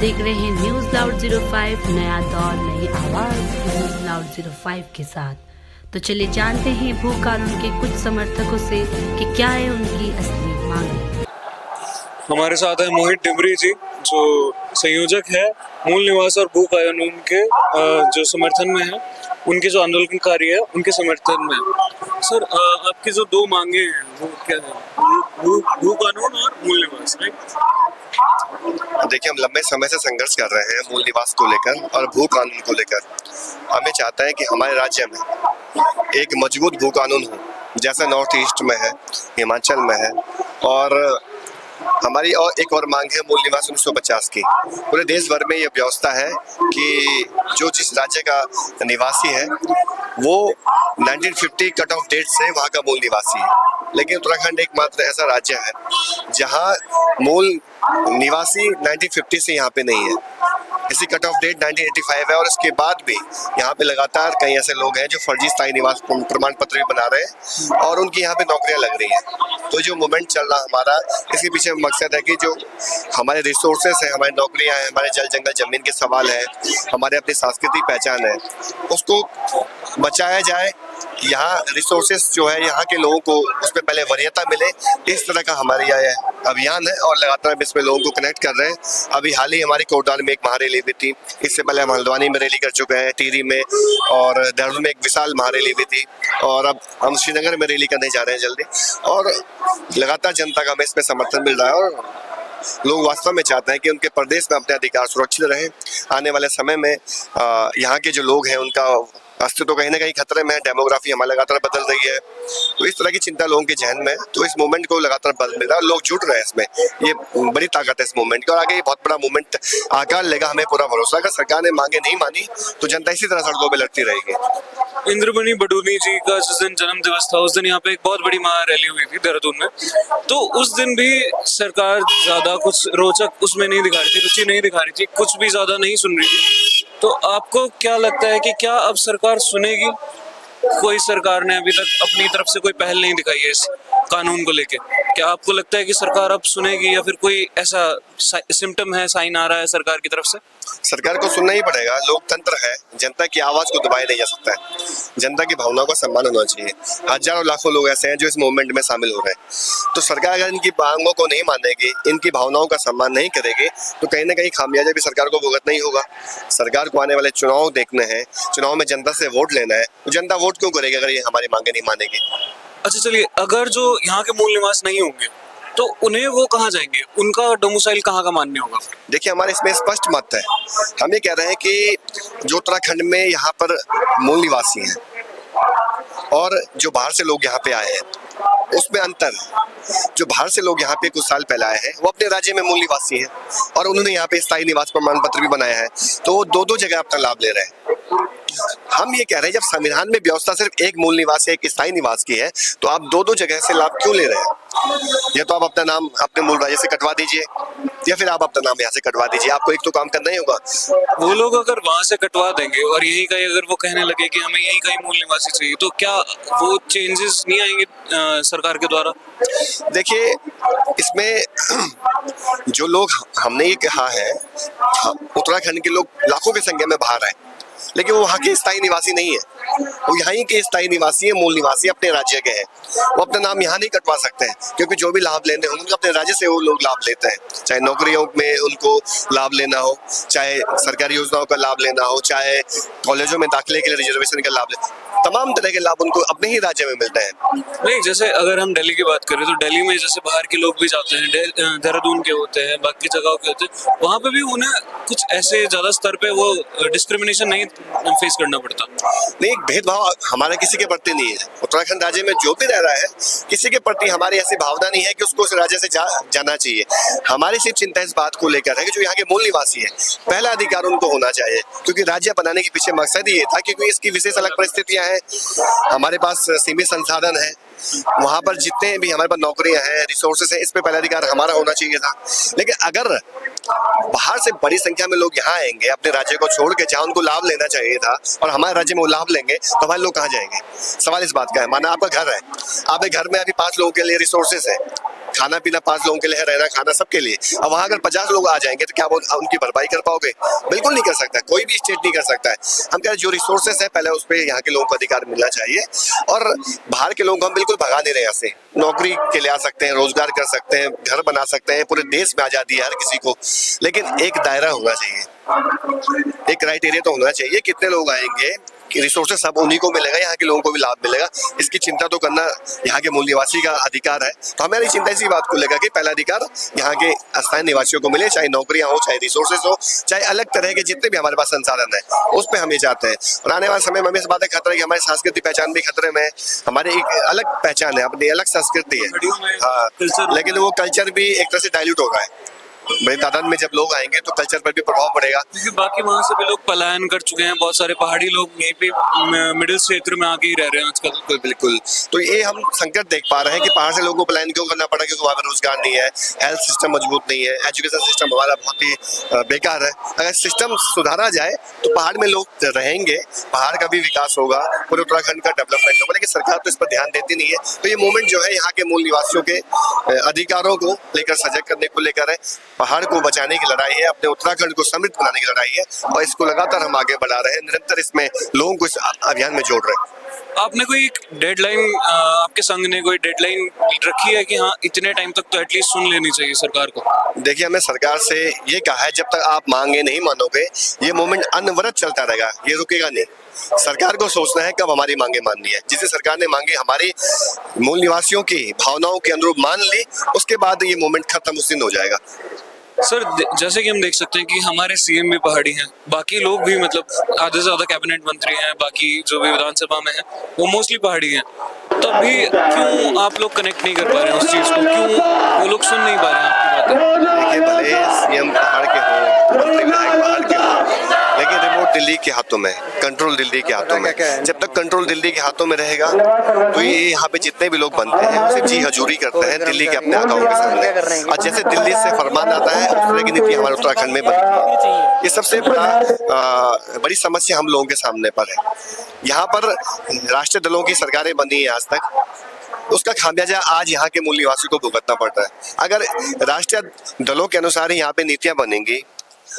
देख रहे हैं न्यूज लाउड 05 नया दौर नई आवाज न्यूज लाउड 05 के साथ। तो चलिए जानते हैं भू कानून के कुछ समर्थकों से कि क्या है उनकी असली मांग। हमारे साथ है मोहित डिमरी जी, जो संयोजक है मूल निवास और भू कानून के जो समर्थन में है, उनके जो आंदोलनकारी है उनके समर्थन में। सर, आपकी जो दो मांगे हैं वो क्या है? भू कानून और मूल निवास, राइट? देखिए, हम लंबे समय से संघर्ष कर रहे हैं मूल निवास को लेकर और भू कानून को लेकर। हमें चाहते हैं कि हमारे राज्य में एक मजबूत भू कानून हो, जैसा नॉर्थ ईस्ट में है, हिमाचल में है। और हमारी और एक और मांग है मूल निवास 1950 की। पूरे देश भर में ये व्यवस्था है कि जो जिस राज्य का निवासी है वो 1950 कट ऑफ डेट से वहाँ का मूल निवासी है। लेकिन उत्तराखंड एकमात्र ऐसा राज्य है जहाँ मूल निवासी 1950 से यहाँ पे नहीं है। इसी कट ऑफ डेट 1985 है और इसके बाद भी यहाँ पे लगातार कई ऐसे लोग हैं जो फर्जी स्थायी निवास प्रमाण पत्र भी बना रहे हैं और उनकी यहाँ पे नौकरियां लग रही हैं। तो जो मूवमेंट चल रहा हमारा, इसके पीछे मकसद है कि जो हमारे रिसोर्सेस हैं, हमारी नौकरियां हैं, हमारे जल जंगल जमीन के सवाल है, हमारे अपनी सांस्कृतिक पहचान है, उसको बचाया जाए। यहाँ रिसोर्सेस जो है यहाँ के लोगों को उसमें पहले वरीयता मिले, इस तरह का हमारे यहाँ अभियान है और लगातार हम इसमें लोगों को कनेक्ट कर रहे हैं। अभी हाल ही हमारी कोटद्वार में एक महारैली भी थी, इससे पहले हम हल्द्वानी में रैली कर चुके हैं, टिहरी में, और देहरादून में एक विशाल महारैली भी थी, और अब हम श्रीनगर में रैली करने जा रहे हैं जल्दी। और लगातार जनता का हमें इसमें समर्थन मिल रहा है और लोग वास्तव में चाहते हैं कि उनके प्रदेश में अपने अधिकार सुरक्षित रहें। आने वाले समय में यहाँ के जो लोग हैं उनका अस्तित्व कहीं ना कहीं खतरे में है। डेमोग्राफी हमारी लगातार बदल रही है, तो इस तरह की चिंता लोगों के जहन में है। तो इस मूवमेंट को लगातार बल मिल रहा है, लोग जुट रहे हैं इसमें। ये बड़ी ताकत है इस मूवमेंट की और आगे ये बहुत बड़ा मूवमेंट आकार लेगा, हमें पूरा भरोसा है। अगर सरकार ने मांगे नहीं मानी तो जनता इसी तरह सड़कों पर लड़ती रहेगी। इंद्रमणि बडोनी जी का जिस दिन जन्म दिवस था, उस दिन यहाँ पे एक बहुत बड़ी महारैली हुई थी देहरादून में। तो उस दिन भी सरकार ज्यादा कुछ रोचक उसमें नहीं दिखा रही थी, रुचि नहीं दिखा रही थी, कुछ भी ज्यादा नहीं सुन रही थी। तो आपको क्या लगता है कि क्या अब सरकार सुनेगी? कोई सरकार ने अभी तक अपनी तरफ से कोई पहल नहीं दिखाई है इस कानून को लेके। क्या आपको लगता है कि सरकार अब सुनेगी या फिर कोई ऐसा सिम्टम है, साइन आ रहा है सरकार की तरफ से? सरकार को सुनना ही पड़ेगा, लोकतंत्र है, जनता की आवाज को दबाया नहीं जा सकता है। जनता की भावनाओं का सम्मान होना चाहिए। हजारों लाखों लोग ऐसे हैं जो इस मूवमेंट में शामिल हो रहे हैं। तो सरकार अगर इनकी मांगों को नहीं मानेगी, इनकी भावनाओं का सम्मान नहीं करेगी, तो कहीं ना कहीं खामियाजा भी सरकार को भुगतना ही होगा। सरकार को आने वाले चुनाव देखने हैं, चुनाव में जनता से वोट लेना है, तो जनता वोट क्यों करेगी अगर ये हमारी मांगे नहीं मानेगी? अच्छा, चलिए, अगर जो यहाँ के मूल निवास नहीं होंगे तो उन्हें वो कहाँ जाएंगे? उनका डोमिसाइल कहाँ का मान्य होगा? देखिए, हमारे इसमें स्पष्ट मत है। हम ये कह रहे हैं कि जो उत्तराखंड में यहाँ पर मूल निवासी हैं और जो बाहर से लोग यहाँ पे आए हैं, उसमें अंतर है। जो बाहर से लोग यहाँ पे कुछ साल पहले आए हैं वो अपने राज्य में मूल निवासी हैं और उन्होंने यहाँ पे स्थायी निवास प्रमाण पत्र भी बनाया है, तो वो दो जगह अपना लाभ ले रहे हैं। हम ये कह रहे हैं, जब संविधान में व्यवस्था सिर्फ एक मूल निवास, एक स्थायी निवास की है, तो आप दो जगह से लाभ क्यों ले रहे हैं? या तो आप अपना नाम अपने मूल राज्य से कटवा दीजिए या फिर आप अपना नाम यहाँ से कटवा दीजिए। आपको एक तो काम करना ही होगा। वो लोग अगर वहां से कटवा देंगे और यही का अगर वो कहने लगे कि हमें यही का ही मूल निवासी चाहिए, तो क्या वो चेंजेस नहीं आएंगे सरकार के द्वारा? देखिए, इसमें जो लोग, हमने ये कहा है, उत्तराखंड के लोग लाखों की संख्या में बाहर आए, लेकिन वो वहाँ के स्थायी निवासी नहीं है। वो यहाँ के स्थायी निवासी है, मूल निवासी अपने राज्य के हैं। वो अपना नाम यहाँ नहीं कटवा सकते हैं, क्योंकि जो भी लाभ लेने होंगे अपने राज्य से वो लोग लाभ लेते हैं। चाहे नौकरियों में उनको लाभ लेना हो, चाहे सरकारी योजनाओं का लाभ लेना हो, चाहे कॉलेजों में दाखिले के लिए रिजर्वेशन का लाभ ले, तमाम तरह के लाभ उनको अपने ही राज्य में मिलते हैं। नहीं, जैसे अगर हम दिल्ली की बात करें तो दिल्ली में जैसे बाहर के लोग भी जाते हैं, देहरादून के होते हैं, बाकी जगहों के होते हैं, वहाँ पे भी उन्हें कुछ ऐसे ज्यादा स्तर पे वो डिस्क्रिमिनेशन नहीं फेस करना पड़ता। नहीं, भेदभाव हमारा किसी के प्रति नहीं है। उत्तराखंड राज्य में जो भी रह रहा है, किसी के प्रति हमारी ऐसी भावना नहीं है कि उसको उस राज्य से जाना चाहिए। हमारी सिर्फ चिंता इस बात को लेकर है कि जो यहाँ के मूल निवासी है, पहला अधिकार उनको होना चाहिए, क्योंकि राज्य बनाने के पीछे मकसद ही ये था, क्योंकि इसकी विशेष अलग परिस्थितियां हैं। हमारे पास सीमित संसाधन है, वहां पर जितने भी हमारे पास नौकरियां हैं, रिसोर्सेस हैं, इस पे पहला अधिकार हमारा होना चाहिए था। लेकिन अगर बाहर से बड़ी संख्या में लोग यहाँ आएंगे अपने राज्य को छोड़ के, जहाँ उनको लाभ लेना चाहिए था, और हमारे राज्य में वो लाभ लेंगे, तो हमारे लोग कहाँ जाएंगे? सवाल इस बात का है। माना आपका घर है, आपके घर में अभी 5 लोगों के लिए रिसोर्सेस है, खाना पीना 5 लोगों के लिए है, रहना खाना सबके लिए। अब वहाँ अगर 50 लोग आ जाएंगे तो क्या वो उनकी भरपाई कर पाओगे? बिल्कुल नहीं कर सकता, कोई भी स्टेट नहीं कर सकता है। हम कह रहे जो रिसोर्सेस है पहले उस पर यहाँ के लोगों को अधिकार मिलना चाहिए। और बाहर के लोगों को हम बिल्कुल भगा नहीं रहे यहाँ से। नौकरी के लिए आ सकते हैं, रोजगार कर सकते हैं, घर बना सकते हैं, पूरे देश में आजादी है हर किसी को, लेकिन एक दायरा होना चाहिए, एक क्राइटेरिया तो होना चाहिए। कितने लोग आएंगे, कि रिसोर्सेस सब उन्हीं को मिलेगा, यहाँ के लोगों को भी लाभ मिलेगा, इसकी चिंता तो करना यहाँ के मूल निवासी का अधिकार है। तो हमारी चिंता इसी बात को लेकर कि पहला अधिकार यहाँ के स्थानीय निवासियों को मिले, चाहे नौकरियां हो, चाहे रिसोर्सेस हो, चाहे अलग तरह के जितने भी हमारे पास संसाधन है, उस पर हम ये चाहते हैं। और आने वाले समय में हमें इस बात का खतरा है कि हमारी सांस्कृतिक पहचान भी खतरे में है। हमारी एक अलग पहचान है, अपनी अलग संस्कृति है, हाँ, लेकिन वो कल्चर भी एक तरह से डाइल्यूट हो रहा है। बड़ी तादाद में जब लोग आएंगे तो कल्चर पर भी प्रभाव पड़ेगा, क्योंकि बाकी वहाँ से भी लोग पलायन कर चुके हैं, बहुत सारे पहाड़ी लोग यहीं पे मिडिल क्षेत्र में आके ही रह रहे हैं आजकल। बिल्कुल बिल्कुल। तो ये हम संकट देख पा रहे हैं कि पहाड़ से लोगों को पलायन क्यों करना पड़ा, क्योंकि वहाँ पर रोजगार नहीं है, हेल्थ सिस्टम मजबूत नहीं है, एजुकेशन सिस्टम हमारा बहुत ही बेकार है। अगर सिस्टम सुधारा जाए तो पहाड़ में लोग रहेंगे, पहाड़ का भी विकास होगा, पूरे उत्तराखंड का डेवलपमेंट होगा, लेकिन सरकार तो इस पर ध्यान देती नहीं है। तो ये मूवमेंट जो है यहाँ के मूल निवासियों के अधिकारों को लेकर, सजग करने को लेकर है, पहाड़ को बचाने की लड़ाई है, अपने उत्तराखंड को समृद्ध बनाने की लड़ाई है, और इसको लगातार हम आगे बढ़ा रहे हैं, निरंतर इसमें लोगों को इस अभियान में जोड़ रहे हैं। आपने कोई एक डेडलाइन, आपके संघ ने कोई डेडलाइन रखी है कि हाँ इतने टाइम तक तो एटलीस्ट सुन लेनी चाहिए सरकार को? देखिए, हमें सरकार से ये कहा है, जब तक आप मांगे नहीं मानोगे, ये मूवमेंट अनवरत चलता रहेगा, ये रुकेगा नहीं। सरकार को सोचना है कब हमारी मांगे माननी है। जिसे सरकार ने मांगे हमारी मूल निवासियों की भावनाओं के अनुरूप मान ली, उसके बाद ये मूवमेंट खत्म उस दिन हो जाएगा। सर, जैसे कि हम देख सकते हैं कि हमारे सीएम भी पहाड़ी हैं, बाकी लोग भी मतलब आधे से ज्यादा कैबिनेट मंत्री हैं, बाकी जो भी विधानसभा में हैं वो मोस्टली पहाड़ी हैं। तब भी क्यों आप लोग कनेक्ट नहीं कर पा रहे हैं उस चीज को? क्यों वो लोग सुन नहीं पा रहे हैं आपकी बातें? देखिए, भले सीएम पहाड़ के हो, मंत्री विधायक पहाड़ के हो, लेकिन रिमोट दिल्ली के हाथों में, कंट्रोल दिल्ली के हाथों में। जब तक कंट्रोल दिल्ली के हाथों में रहेगा तो ये यहाँ पे जितने भी लोग बनते हैं वो सिर्फ जी हजूरी करते हैं दिल्ली के अपने आकाओं के सामने, और जैसे दिल्ली से फरमान आता है उस तरह की नीति हमारे उत्तराखंड में बनती है। ये सबसे बड़ी समस्या हम लोगों के सामने पर है। यहाँ पर राष्ट्रीय दलों की सरकारें बनी है आज तक, उसका खामियाजा आज यहाँ के मूल निवासियों को भुगतना पड़ रहा है। अगर राष्ट्रीय दलों के अनुसार ही यहाँ पे नीतियां बनेंगी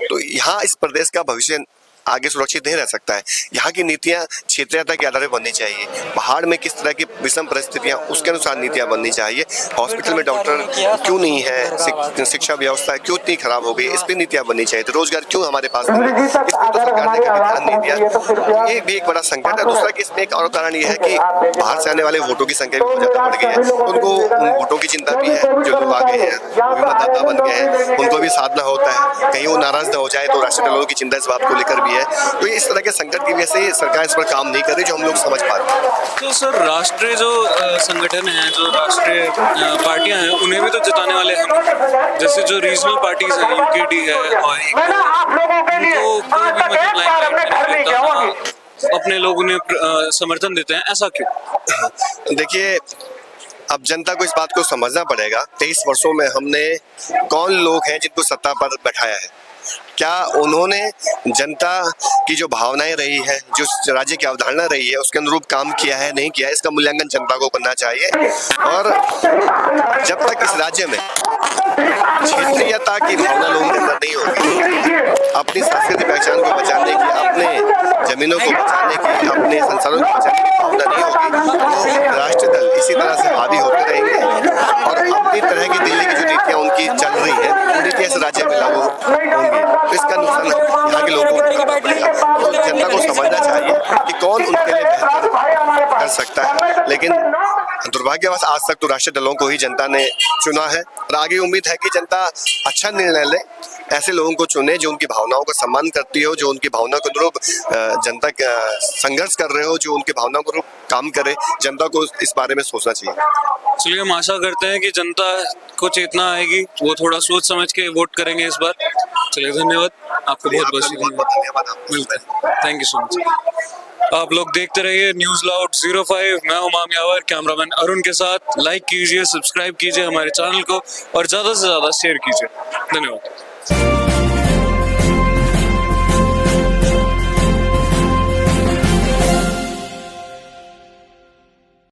तो यहाँ इस प्रदेश का भविष्य आगे सुरक्षित नहीं रह सकता है। यहाँ की नीतियाँ क्षेत्रीयता के आधार पर बननी चाहिए। पहाड़ में किस तरह की विषम परिस्थितियाँ, उसके अनुसार नीतियाँ बननी चाहिए। हॉस्पिटल में डॉक्टर क्यों नहीं है, शिक्षा व्यवस्था क्यों इतनी खराब हो गई, इस पर नीतियाँ बननी चाहिए। तो रोजगार क्यों हमारे पास नहीं है, इस पर तो सरकार ने कभी ध्यान नहीं दिया। ये भी एक बड़ा संकट है। दूसरा कि इसमें एक और कारण ये है कि बाहर से आने वाले वोटों की संख्या भी बहुत ज्यादा बढ़ गई है। उनको उन वोटों की चिंता भी है, जो लोग आ गए हैं, मतदाता बन गए हैं, उनको भी साधना होता है, कहीं वो नाराज न हो जाए, तो राष्ट्रीय दलों की चिंता इस बात को लेकर भी है। तो इस तरह के संकट की वजह से सरकार इस पर काम नहीं कर रही, जो हम लोग समझ पा रहे हैं। तो सर, राष्ट्रीय जो संगठन है, जो राष्ट्रीय पार्टियां हैं, उन्हें भी तो जिताने वाले हम, जैसे जो रीजनल पार्टीज हैं, यूकेडी है, और उनको कोई भी मतलब लाइमलाइट में अपने लोग उन्हें समर्थन देते हैं, ऐसा क्यों? देखिए, अब जनता को इस बात को समझना पड़ेगा, 23 वर्षों में हमने कौन लोग हैं जिनको सत्ता पर बैठाया है, क्या उन्होंने जनता की जो भावनाएं रही है, जो राज्य की अवधारणा रही है, उसके अनुरूप काम किया है, नहीं किया है, इसका मूल्यांकन जनता को करना चाहिए। और जब तक इस राज्य में क्षेत्रीयता की भावना लोगों के अंदर नहीं होगी, अपनी सांस्कृतिक पहचान को बचाने की, अपने जमीनों को बचाने की, अपने संसाधनों को बचाने की भावना नहीं होगी, तो राष्ट्रीय दल इसी तरह से हावी होते रहेंगे और अपनी तरह की दिल्ली की जो नीतियाँ उनकी चल रही है, वो नीतियाँ इस राज्य में लागू होंगी। तो इसका नुकसान यहाँ के लोगों को पड़ेगा। तो जनता को समझना चाहिए कि कौन उनके लिए बेहतर कर सकता है। लेकिन दुर्भाग्यवश आज तक तो राष्ट्रीय दलों को ही जनता ने चुना है, और आगे उम्मीद है कि जनता अच्छा निर्णय ले, ऐसे लोगों को चुने जो उनकी भावनाओं का सम्मान करती हो, जो उनकी भावनाओं के अनुरूप जनता संघर्ष कर रहे हो, जो उनकी भावनाओं के अनुरूप काम करे। जनता को इस बारे में सोचना चाहिए। चलिए, हम आशा करते हैं कि जनता को चेतना आएगी, वो थोड़ा सोच समझ के वोट करेंगे इस बार। चलिए, धन्यवाद आपको, बहुत बहुत धन्यवाद। मिलते हैं, थैंक यू सो मच। आप लोग देखते रहिए न्यूज लाउड 05। मैं हूं माम यावर, कैमरामैन अरुण के साथ। लाइक कीजिए, सब्सक्राइब कीजिए हमारे चैनल को और ज्यादा से ज्यादा शेयर कीजिए। धन्यवाद।